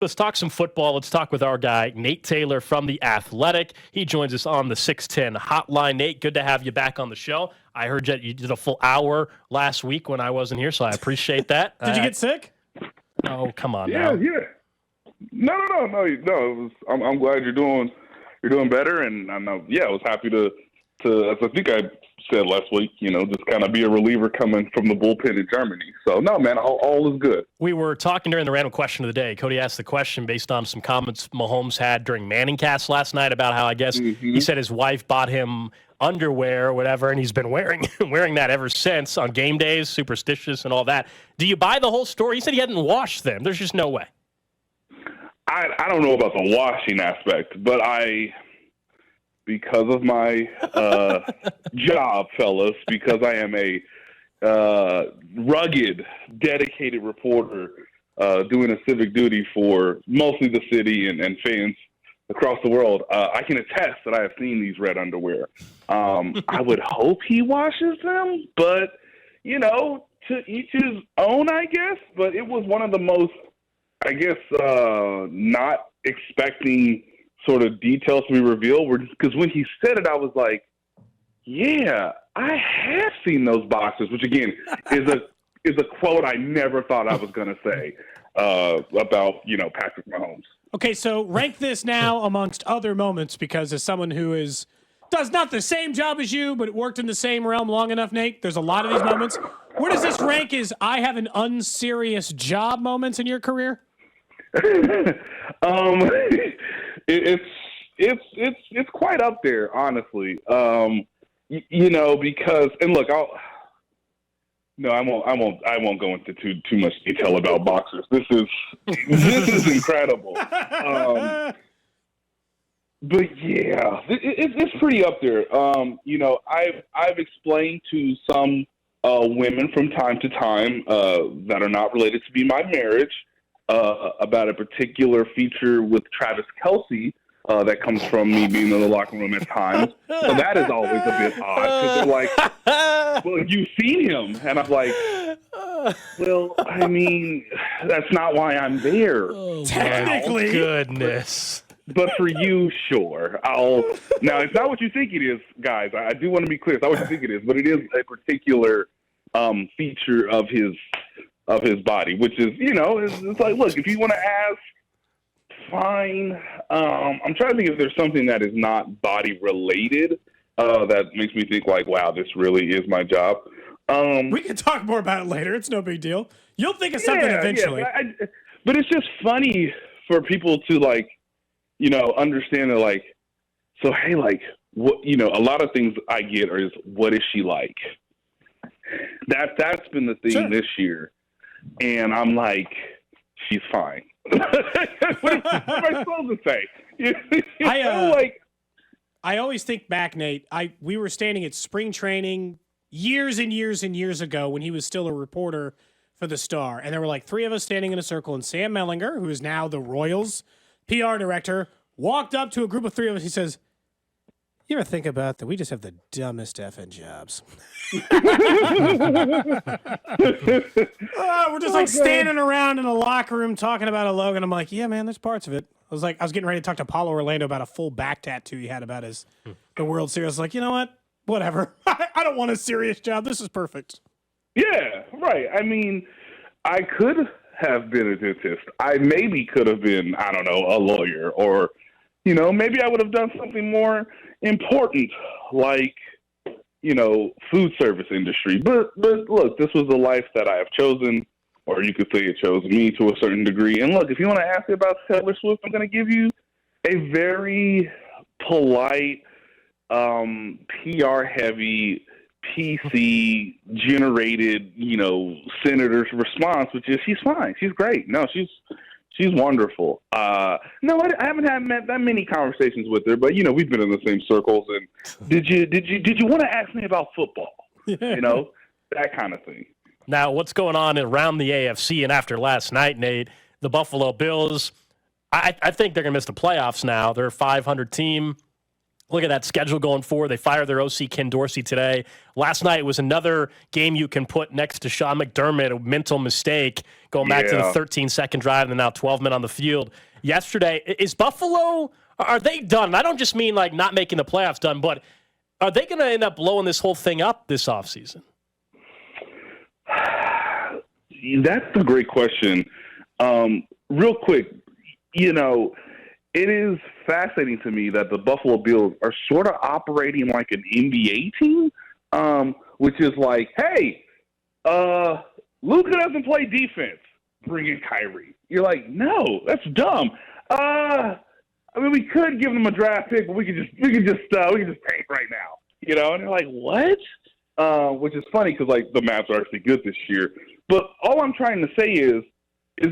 Let's talk some football. Let's talk with our guy, Nate Taylor from The Athletic. He joins us on the 610 hotline. Nate, good to have you back on the show. I heard you did a full hour last week when I wasn't here, so I appreciate that. Did you get sick? Oh, come on now. Yeah. No. It was, I'm glad you're doing better, and I was happy to as I think I said last week, just kind of be a reliever coming from the bullpen in Germany. So, no, man, all is good. We were talking during the random question of the day. Cody asked the question based on some comments Mahomes had during Manningcast last night about how, I guess, he said his wife bought him underwear or whatever, and he's been wearing that ever since on game days, superstitious and all that. Do you buy the whole story? He said he hadn't washed them. There's just no way. I don't know about the washing aspect, but because of my job, fellas, because I am a rugged, dedicated reporter doing a civic duty for mostly the city and fans across the world, I can attest that I have seen these red underwear. I would hope he washes them, but, to each his own, I guess. But it was one of the most, I guess, not expecting sort of details to be revealed, because when he said it, I was like, yeah, I have seen those boxers, which again is a quote I never thought I was going to say about, Patrick Mahomes. Okay, so rank this now amongst other moments, because as someone who does not the same job as you, but worked in the same realm long enough, Nate, there's a lot of these moments. Where does this rank as I have an unserious job moments in your career? It's quite up there, honestly. Because, and look, I won't go into too much detail about boxers. This is incredible. But yeah, it's pretty up there. I've explained to some women from time to time that are not related to be my marriage about a particular feature with Travis Kelce that comes from me being in the locker room at times. So that is always a bit odd, because they're like, well, you've seen him. And I'm like, well, I mean, that's not why I'm there. Oh, technically. Goodness. But for you, sure. Now, it's not what you think it is, guys. I do want to be clear. It's not what you think it is, but it is a particular feature of his body, which is, it's like, look, if you want to ask, fine. I'm trying to think if there's something that is not body related that makes me think like, wow, this really is my job. We can talk more about it later. It's no big deal. You'll think of something eventually. Yeah, but it's just funny for people to understand that, like, so, hey, like, what, a lot of things I get is, what is she like? That's been the thing this year. And I'm like, she's fine. What am I supposed to say? I always think back, Nate. We were standing at spring training years and years and years ago when he was still a reporter for the Star, and there were like three of us standing in a circle, and Sam Mellinger, who is now the Royals PR director, walked up to a group of three of us. He says, "You ever think about that? We just have the dumbest effing jobs." We're just like standing around in a locker room talking about a logo. And I'm like, yeah, man, there's parts of it. I was getting ready to talk to Paulo Orlando about a full back tattoo he had about the World Series. I was like, you know what? Whatever. I don't want a serious job. This is perfect. Yeah, right. I mean, I could have been a dentist. I maybe could have been, I don't know, a lawyer, or, maybe I would have done something more important, like, food service industry. But look, this was the life that I have chosen, or you could say it chose me to a certain degree. And look, if you want to ask me about Taylor Swift, I'm going to give you a very polite, PR-heavy, PC-generated, senator's response, which is, she's fine. She's great. No, she's wonderful. No, I haven't had that many conversations with her, but we've been in the same circles. And did you want to ask me about football? That kind of thing. Now, what's going on around the AFC and after last night, Nate? The Buffalo Bills, I think they're going to miss the playoffs now. They're a 500 team. Look at that schedule going forward. They fired their OC, Ken Dorsey, today. Last night was another game you can put next to Sean McDermott, a mental mistake, going back to the 13-second drive and now 12 men on the field. Yesterday, is Buffalo, are they done? I don't just mean like not making the playoffs done, but are they going to end up blowing this whole thing up this offseason? That's a great question. Real quick, it is fascinating to me that the Buffalo Bills are sort of operating like an NBA team, which is like, hey, Luka doesn't play defense. Bring in Kyrie. You're like, no, that's dumb. We could give them a draft pick, but we could just tank right now, And they're like, what? Which is funny because like the Mavs are actually good this year. But all I'm trying to say is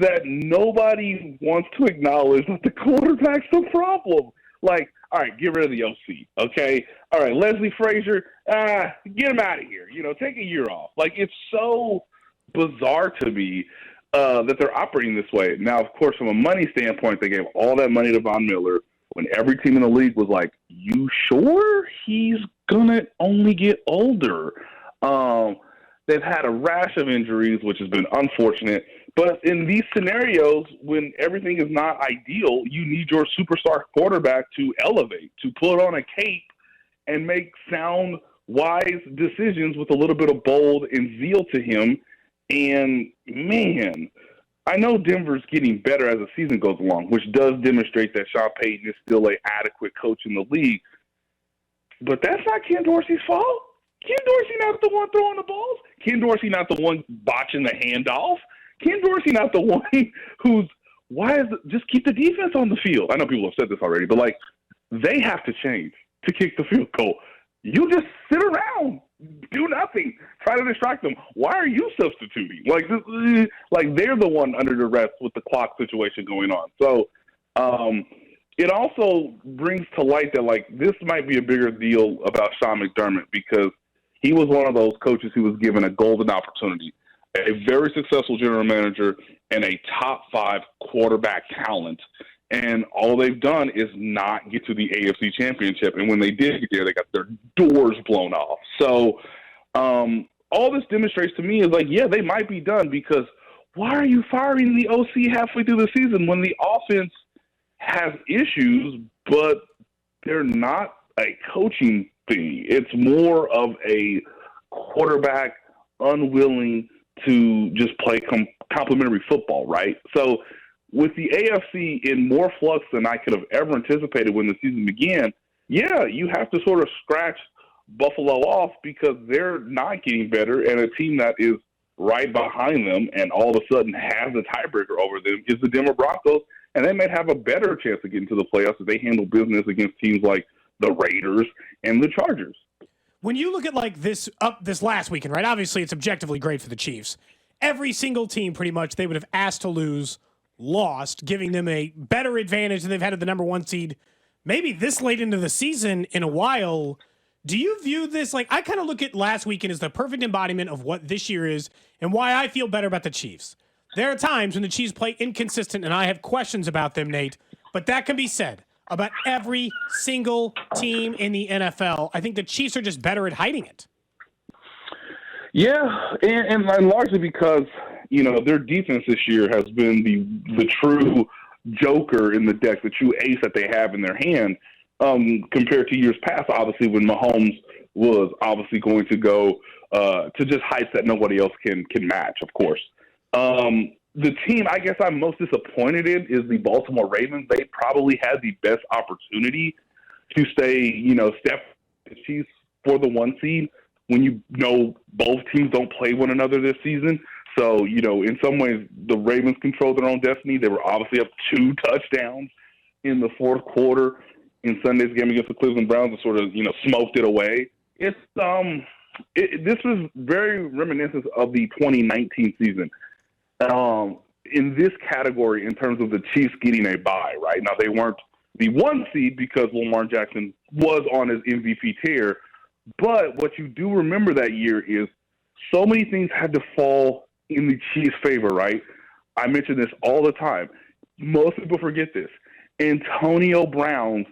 that nobody wants to acknowledge that the quarterback's the problem. Like, all right, get rid of the OC, okay? All right, Leslie Frazier, get him out of here. Take a year off. Like, it's so bizarre to me that they're operating this way. Now, of course, from a money standpoint, they gave all that money to Von Miller when every team in the league was like, you sure he's going to only get older? They've had a rash of injuries, which has been unfortunate. But in these scenarios, when everything is not ideal, you need your superstar quarterback to elevate, to put on a cape and make sound, wise decisions with a little bit of bold and zeal to him. And, man, I know Denver's getting better as the season goes along, which does demonstrate that Sean Payton is still an adequate coach in the league. But that's not Ken Dorsey's fault. Ken Dorsey not the one throwing the balls. Ken Dorsey not the one botching the handoff. Ken Dorsey not the one just keep the defense on the field. I know people have said this already, but they have to change to kick the field goal. You just sit around, do nothing, try to distract them. Why are you substituting? They're the one under duress with the clock situation going on. So it also brings to light that this might be a bigger deal about Sean McDermott because he was one of those coaches who was given a golden opportunity. A very successful general manager and a top 5 quarterback talent. And all they've done is not get to the AFC Championship. And when they did get there, they got their doors blown off. So all this demonstrates to me is they might be done because why are you firing the OC halfway through the season when the offense has issues, but they're not a coaching thing? It's more of a quarterback unwilling to just play complementary football, right? So with the AFC in more flux than I could have ever anticipated when the season began, you have to sort of scratch Buffalo off because they're not getting better, and a team that is right behind them and all of a sudden has a tiebreaker over them is the Denver Broncos, and they may have a better chance of getting to the playoffs if they handle business against teams like the Raiders and the Chargers. When you look at this last weekend, right? Obviously, it's objectively great for the Chiefs. Every single team, pretty much, they would have asked to lose, lost, giving them a better advantage than they've had at the number 1 seed. Maybe this late into the season in a while. Do you view this I kind of look at last weekend as the perfect embodiment of what this year is and why I feel better about the Chiefs. There are times when the Chiefs play inconsistent, and I have questions about them, Nate. But that can be said about every single team in the NFL. I think the Chiefs are just better at hiding it. Yeah, and largely because, their defense this year has been the true joker in the deck, the true ace that they have in their hand, compared to years past, obviously, when Mahomes was obviously going to go to just heights that nobody else can match, of course. The team I guess I'm most disappointed in is the Baltimore Ravens. They probably had the best opportunity to stay, step Chiefs for the 1 seed when both teams don't play one another this season. So, in some ways, the Ravens control their own destiny. They were obviously up 2 touchdowns in the fourth quarter in Sunday's game against the Cleveland Browns and sort of, smoked it away. This was very reminiscent of the 2019 season. In this category, in terms of the Chiefs getting a bye, right? Now, they weren't the 1 seed because Lamar Jackson was on his MVP tear. But what you do remember that year is so many things had to fall in the Chiefs' favor, right? I mention this all the time. Most people forget this. Antonio Brown's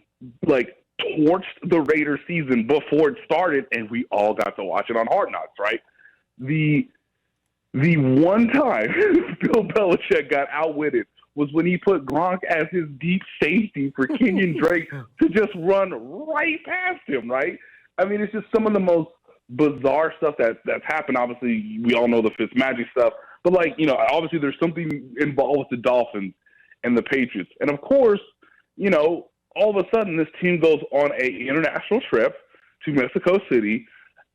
torched the Raiders season before it started, and we all got to watch it on Hard Knocks, right? The one time Bill Belichick got outwitted was when he put Gronk as his deep safety for Kenyon Drake to just run right past him, right? I mean, it's just some of the most bizarre stuff that's happened. Obviously, we all know the Fitzmagic stuff, but obviously there's something involved with the Dolphins and the Patriots. And of course, all of a sudden this team goes on a international trip to Mexico City,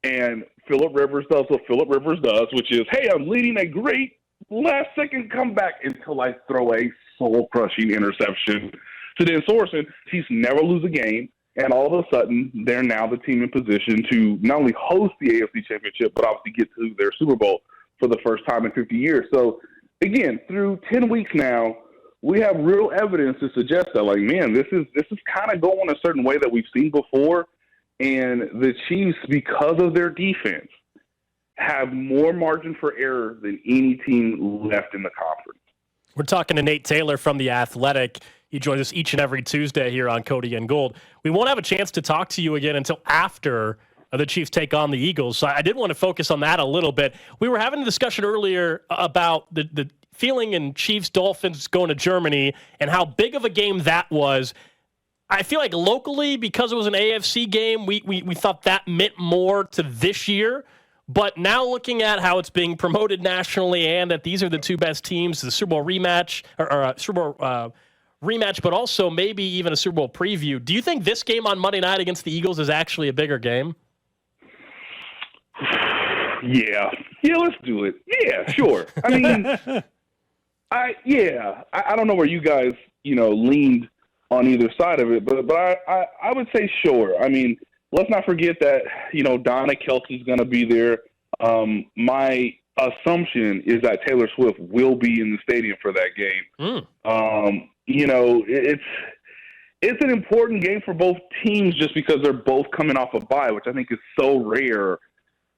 and Phillip Rivers does what Phillip Rivers does, which is, hey, I'm leading a great last-second comeback until I throw a soul-crushing interception to Dan Sorensen. Chiefs never lose a game, and all of a sudden they're now the team in position to not only host the AFC Championship, but obviously get to their Super Bowl for the first time in 50 years. So, again, through 10 weeks now, we have real evidence to suggest that, this is kind of going a certain way that we've seen before. And the Chiefs, because of their defense, have more margin for error than any team left in the conference. We're talking to Nate Taylor from The Athletic. He joins us each and every Tuesday here on Cody and Gold. We won't have a chance to talk to you again until after the Chiefs take on the Eagles. So I did want to focus on that a little bit. We were having a discussion earlier about the feeling in Chiefs-Dolphins going to Germany and how big of a game that was. I feel like locally, because it was an AFC game, we thought that meant more to this year. But now looking at how it's being promoted nationally and that these are the two best teams, the Super Bowl rematch, or Super Bowl rematch, but also maybe even a Super Bowl preview, do you think this game on Monday night against the Eagles is actually a bigger game? Yeah, let's do it. Yeah, sure. I mean, I don't know where you guys, leaned on either side of it, but I would say sure. I mean, let's not forget that, Donna Kelsey's going to be there. My assumption is that Taylor Swift will be in the stadium for that game. It's an important game for both teams just because they're both coming off a bye, which I think is so rare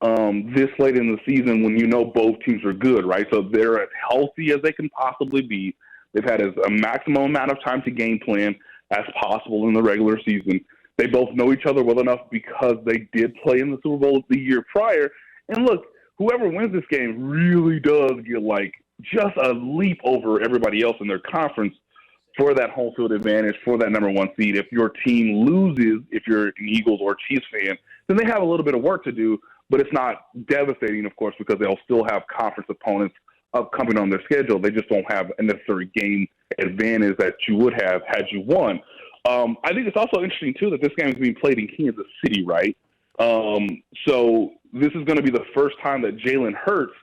this late in the season when both teams are good, right? So they're as healthy as they can possibly be. They've had a maximum amount of time to game plan as possible in the regular season. They both know each other well enough because they did play in the Super Bowl the year prior. And look, whoever wins this game really does get just a leap over everybody else in their conference for that home field advantage, for that number one seed. If your team loses, if you're an Eagles or Chiefs fan, then they have a little bit of work to do, but it's not devastating, of course, because they'll still have conference opponents upcoming on their schedule. They just don't have a necessary game advantage that you would have had you won. I think it's also interesting, too, that this game is being played in Kansas City, right? So this is going to be the first time that Jalen Hurts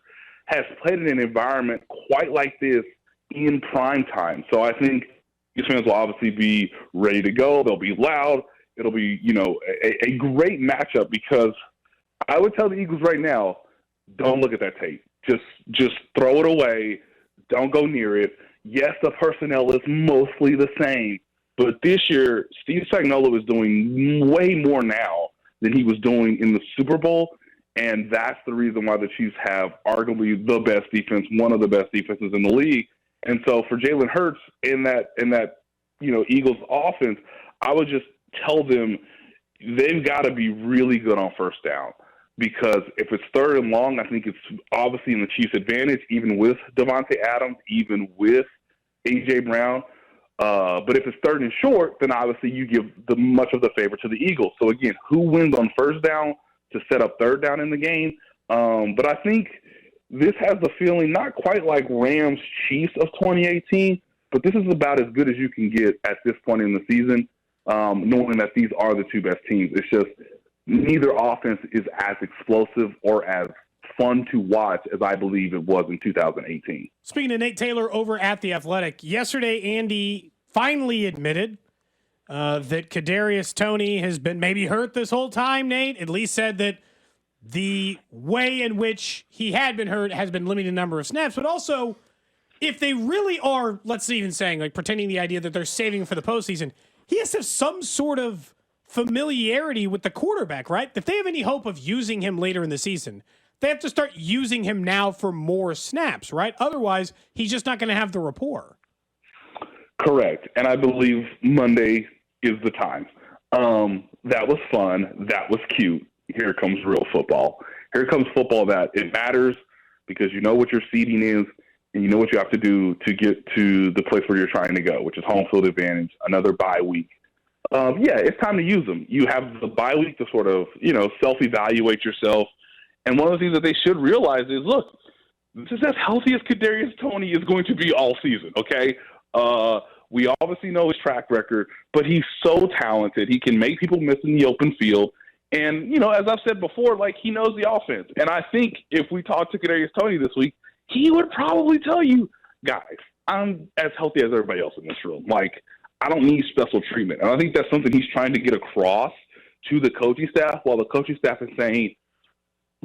has played in an environment quite like this in prime time. So I think these fans will obviously be ready to go. They'll be loud. It'll be, a great matchup because I would tell the Eagles right now, don't look at that tape. Just throw it away. Don't go near it. Yes, the personnel is mostly the same, but this year, Steve Spagnuolo is doing way more now than he was doing in the Super Bowl, and that's the reason why the Chiefs have arguably the best defense, one of the best defenses in the league. And so for Jalen Hurts in that Eagles offense, I would just tell them they've got to be really good on first down. Because if it's third and long, I think it's obviously in the Chiefs' advantage, even with Devontae Adams, even with A.J. Brown. But if it's third and short, then obviously you give much of the favor to the Eagles. So, again, who wins on first down to set up third down in the game? But I think this has the feeling not quite like Rams-Chiefs of 2018, but this is about as good as you can get at this point in the season, knowing that these are the two best teams. It's just neither offense is as explosive or as fun to watch as I believe it was in 2018. Speaking of Nate Taylor over at The Athletic, yesterday Andy finally admitted that Cadarius Tony has been maybe hurt this whole time, Nate. At least said that the way in which he had been hurt has been limiting the number of snaps, but also if they really are, let's even saying, pretending the idea that they're saving for the postseason, he has to have some sort of familiarity with the quarterback, right? If they have any hope of using him later in the season, they have to start using him now for more snaps, right? Otherwise, he's just not going to have the rapport. Correct. And I believe Monday is the time. That was fun. That was cute. Here comes real football. Here comes football that it matters because you know what your seeding is and you know what you have to do to get to the place where you're trying to go, which is home field advantage, another bye week. It's time to use them. You have the bye week to sort of, self-evaluate yourself. And one of the things that they should realize is, look, this is as healthy as Cadarius Tony is going to be all season, okay? We obviously know his track record, but he's so talented. He can make people miss in the open field. And, as I've said before, he knows the offense. And I think if we talked to Cadarius Tony this week, he would probably tell you, guys, I'm as healthy as everybody else in this room. I don't need special treatment. And I think that's something he's trying to get across to the coaching staff, while the coaching staff is saying,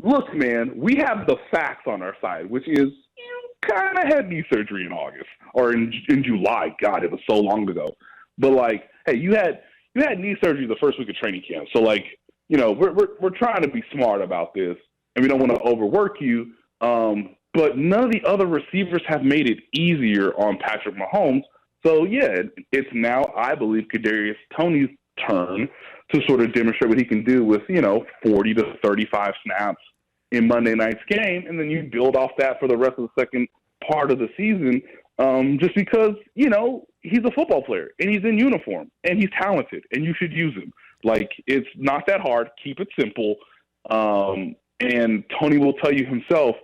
look, man, we have the facts on our side, which is you kind of had knee surgery in August or in July. God, it was so long ago. But, hey, you had knee surgery the first week of training camp. So, we're trying to be smart about this, and we don't want to overwork you. But none of the other receivers have made it easier on Patrick Mahomes. So, yeah, it's now, I believe, Cadarius Tony's turn to sort of demonstrate what he can do with, 40 to 35 snaps in Monday night's game. And then you build off that for the rest of the second part of the season, just because, he's a football player and he's in uniform and he's talented and you should use him. It's not that hard. Keep it simple. And Tony will tell you himself,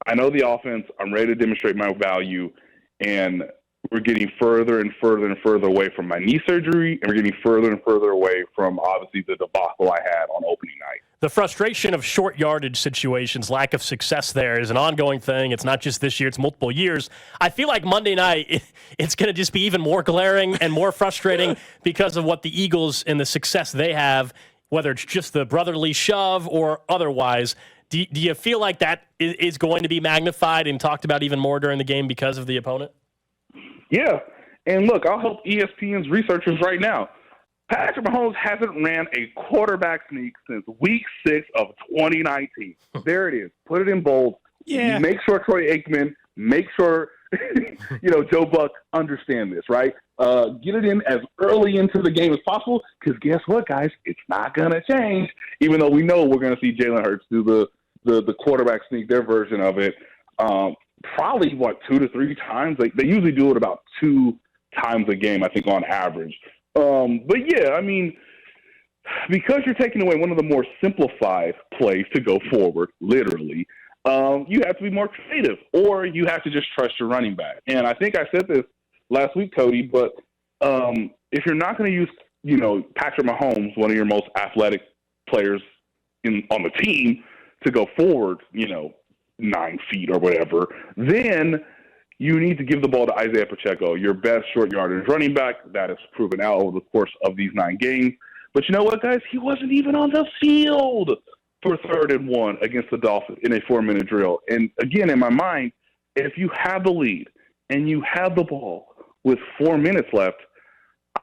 I know the offense. I'm ready to demonstrate my value. And we're getting further and further and further away from my knee surgery, and we're getting further and further away from, obviously, the debacle I had on opening night. The frustration of short yardage situations, lack of success there is an ongoing thing. It's not just this year, it's multiple years. I feel like Monday night, it's going to just be even more glaring and more frustrating because of what the Eagles and the success they have, whether it's just the brotherly shove or otherwise. Do you feel like that is going to be magnified and talked about even more during the game because of the opponent? Yeah. And look, I'll help ESPN's researchers right now. Patrick Mahomes hasn't ran a quarterback sneak since week 6 of 2019. There it is. Put it in bold. Yeah. Make sure Troy Aikman, make sure, Joe Buck understand this, right? Get it in as early into the game as possible, because guess what, guys? It's not going to change, even though we know we're going to see Jalen Hurts do the quarterback sneak, their version of it. Probably, 2 to 3 times? They usually do it about 2 times a game, I think, on average. But, yeah, I mean, because you're taking away one of the more simplified plays to go forward, literally, you have to be more creative, or you have to just trust your running back. And I think I said this last week, Cody, but if you're not going to use, Patrick Mahomes, one of your most athletic players on the team, to go forward, 9 feet or whatever, then you need to give the ball to Isaiah Pacheco, your best short yardage running back. That is proven out over the course of these 9 games. But you know what, guys? He wasn't even on the field for 3rd and 1 against the Dolphins in a 4-minute drill. And again, in my mind, if you have the lead and you have the ball with 4 minutes left,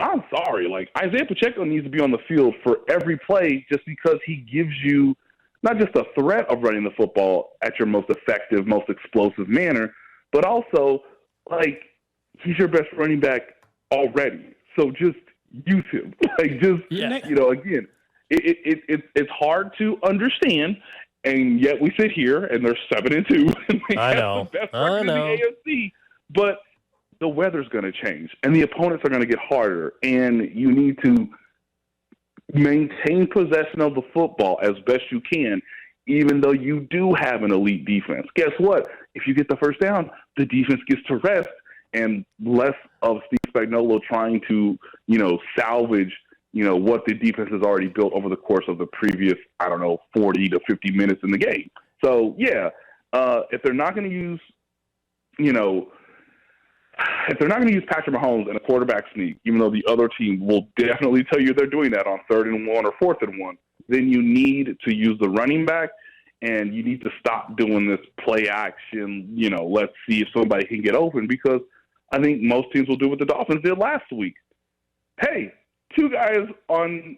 I'm sorry. Isaiah Pacheco needs to be on the field for every play, just because he gives you not just a threat of running the football at your most effective, most explosive manner, but also, he's your best running back already. So just use him. Again, it's hard to understand, and yet we sit here and they're 7-2. And they have the best record in the AFC. But the weather's going to change, and the opponents are going to get harder, and you need to maintain possession of the football as best you can, even though you do have an elite defense. Guess what? If you get the first down, the defense gets to rest, and less of Steve Spagnuolo trying to, salvage, what the defense has already built over the course of the previous, 40 to 50 minutes in the game. So, yeah, if they're not going to use, if they're not going to use Patrick Mahomes in a quarterback sneak, even though the other team will definitely tell you they're doing that on 3rd and 1 or 4th and 1, then you need to use the running back, and you need to stop doing this play action, let's see if somebody can get open, because I think most teams will do what the Dolphins did last week. Hey, 2 guys on,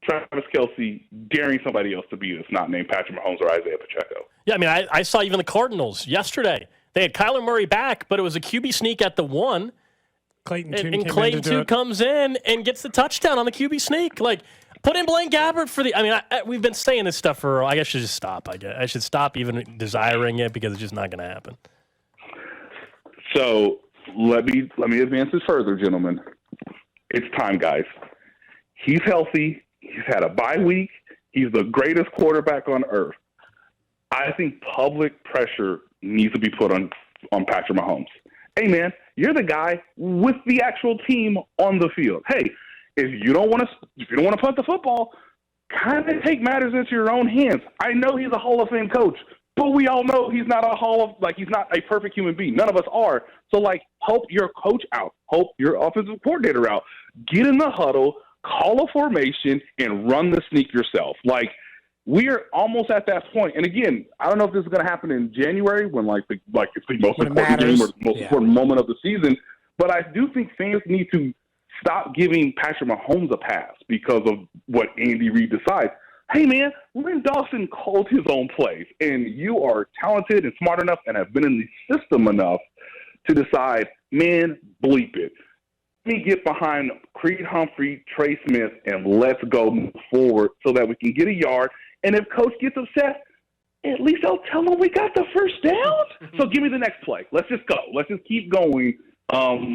Travis Kelce daring somebody else to beat us, not named Patrick Mahomes or Isaiah Pacheco. Yeah, I mean, I saw even the Cardinals yesterday. They had Kyler Murray back, but it was a QB sneak at the 1. Clayton And, Tune and came in Clayton to do Tune it. comes in and gets the touchdown on the QB sneak. Like, put in Blaine Gabbert for the. I mean, we've been saying this stuff for. I guess I should just stop. I should stop even desiring it because it's just not going to happen. So let me advance this further, gentlemen. It's time, guys. He's healthy. He's had a bye week. He's the greatest quarterback on earth. I think public pressure needs to be put on Patrick Mahomes. Hey, man, you're the guy with the actual team on the field. Hey, if you don't want to punt the football, kind of take matters into your own hands. I know he's a Hall of Fame coach, but we all know he's not he's not a perfect human being. None of us are. So, help your coach out. Help your offensive coordinator out. Get in the huddle, call a formation, and run the sneak yourself. We're almost at that point. And again, I don't know if this is going to happen in January when it's the most important game or the most important moment of the season. But I do think fans need to stop giving Patrick Mahomes a pass because of what Andy Reid decides. Hey, man, Lynn Dawson called his own plays, and you are talented and smart enough and have been in the system enough to decide, man, bleep it. Let me get behind Creed Humphrey, Trey Smith, and let's go move forward so that we can get a yard. And if coach gets upset, at least I'll tell him we got the first down. So give me the next play. Let's just go. Let's just keep going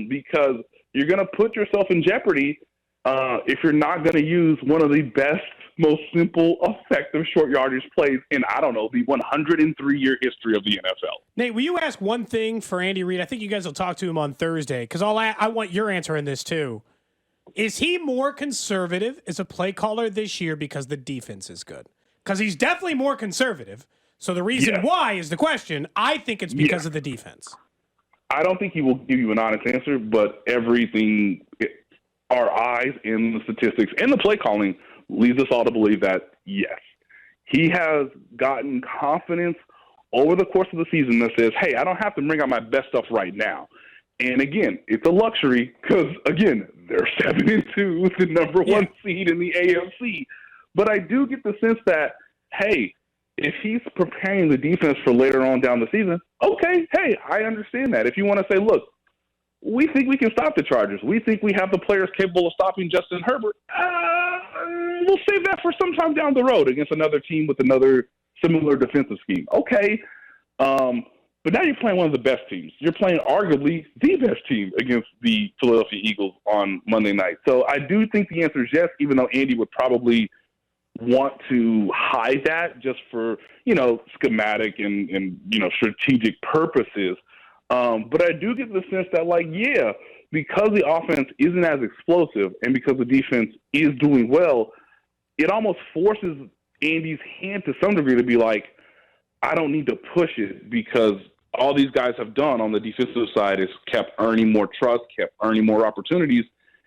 because you're going to put yourself in jeopardy if you're not going to use one of the best, most simple, effective short yardage plays in, I don't know, the 103-year history of the NFL. Nate, will you ask one thing for Andy Reid? I think you guys will talk to him on Thursday because I want your answer in this too. Is he more conservative as a play caller this year because the defense is good? Because he's definitely more conservative. So the reason why is the question. I think it's because of the defense. I don't think he will give you an honest answer, but everything, our eyes and the statistics and the play calling leads us all to believe that, yes, he has gotten confidence over the course of the season that says, hey, I don't have to bring out my best stuff right now. And again, it's a luxury because, again, they're 7-2, the number one seed in the AFC. But I do get the sense that, hey, if he's preparing the defense for later on down the season, okay, hey, I understand that. If you want to say, look, we think we can stop the Chargers. We think we have the players capable of stopping Justin Herbert. We'll save that for sometime down the road against another team with another similar defensive scheme. Okay. But now you're playing one of the best teams. You're playing arguably the best team against the Philadelphia Eagles on Monday night. So I do think the answer is yes, even though Andy would probably want to hide that just for, schematic and strategic purposes. But I do get the sense that, because the offense isn't as explosive and because the defense is doing well, it almost forces Andy's hand to some degree to be like, I don't need to push it because all these guys have done on the defensive side is kept earning more trust, kept earning more opportunities,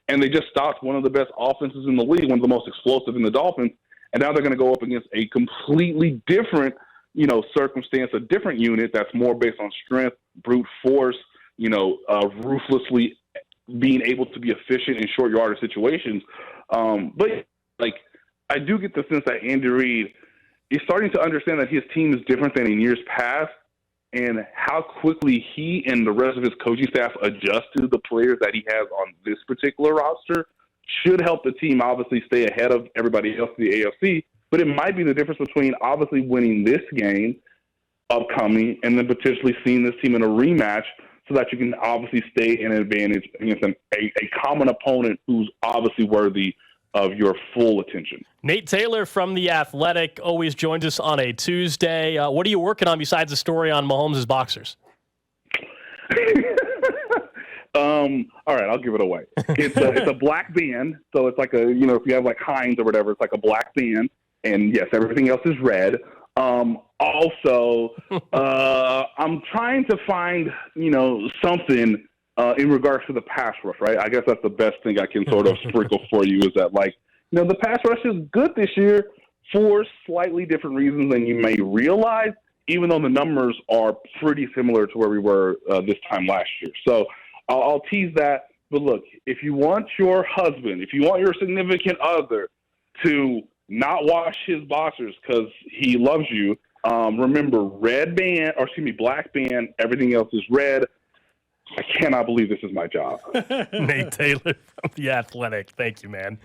and they just stopped one of the best offenses in the league, one of the most explosive in the Dolphins, and now they're going to go up against a completely different, circumstance, a different unit that's more based on strength, brute force, ruthlessly being able to be efficient in short yardage situations. But I do get the sense that Andy Reid is starting to understand that his team is different than in years past, and how quickly he and the rest of his coaching staff adjust to the players that he has on this particular roster should help the team obviously stay ahead of everybody else in the AFC. But it might be the difference between obviously winning this game upcoming and then potentially seeing this team in a rematch so that you can obviously stay in an advantage against a common opponent who's obviously worthy of your full attention. Nate Taylor from The Athletic always joins us on a Tuesday. What are you working on besides the story on Mahomes' boxers? All right, I'll give it away. It's a black band, so it's like if you have like Heinz or whatever, it's like a black band, and yes, everything else is red. Also, I'm trying to find something in regards to the pass rush, right? I guess that's the best thing I can sort of sprinkle for you is that the pass rush is good this year for slightly different reasons than you may realize, even though the numbers are pretty similar to where we were this time last year. So I'll tease that. But look, if you want your husband, if you want your significant other to not wash his boxers because he loves you, remember black band, everything else is red. I cannot believe this is my job. Nate Taylor from The Athletic. Thank you, man.